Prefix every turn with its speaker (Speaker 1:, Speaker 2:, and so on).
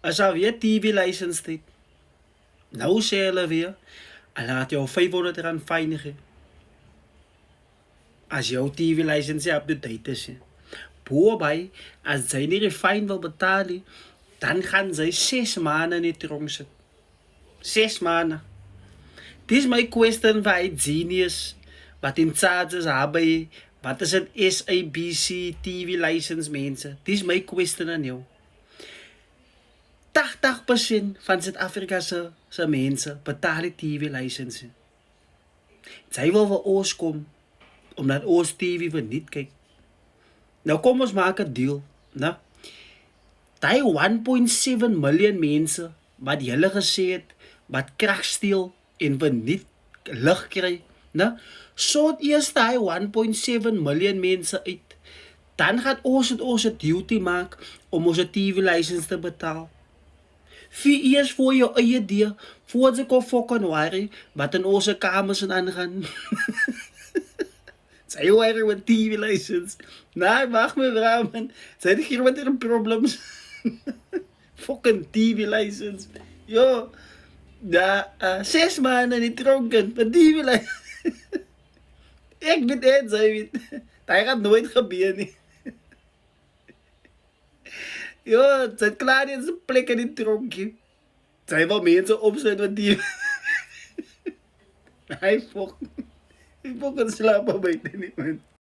Speaker 1: as jy weer TV license het, nou sê hulle weer, hulle gaat jou R500 fine gee. As jou TV license op de date is. Borbij, as jy nie die fine wil betaal nie, dan gaan sy 6 maanden in die tronk sit. 6 maanden. Dis my question vir hy genius, wat in charge is hebben, wat is een SABC TV license mense? Dis my question aan jou. 80% van Suid-Afrika se mense betaal die TV license. Sy wil vir ons kom, omdat ons TV verniet kyk. Nou kom ons maak 'n deal, né? Die 1.7 miljoen mense wat julle gesê het, wat krag steel en verniet lig kry, né? Sort eers die 1.7 miljoen mense uit. Dan gaan ons 'n duty maak om ons TV license te betaal. Vir eers voor jou eie deur, voor jy kan fucking worry wat in ons kamers aangaan. Sy worry met TV license. Nee, wacht me vrouw, man. Sy het hier met die problems. Fucking TV license. Yo, 6 maanden in die tronken, met TV license. Ek weet het, sy weet. Dat gaat nooit gebeur nie. Jo, sy het klaar in sy plek in die tronkie. Sy wil mense opsluit met TV. Hy fucking slaap al buiten nie, man.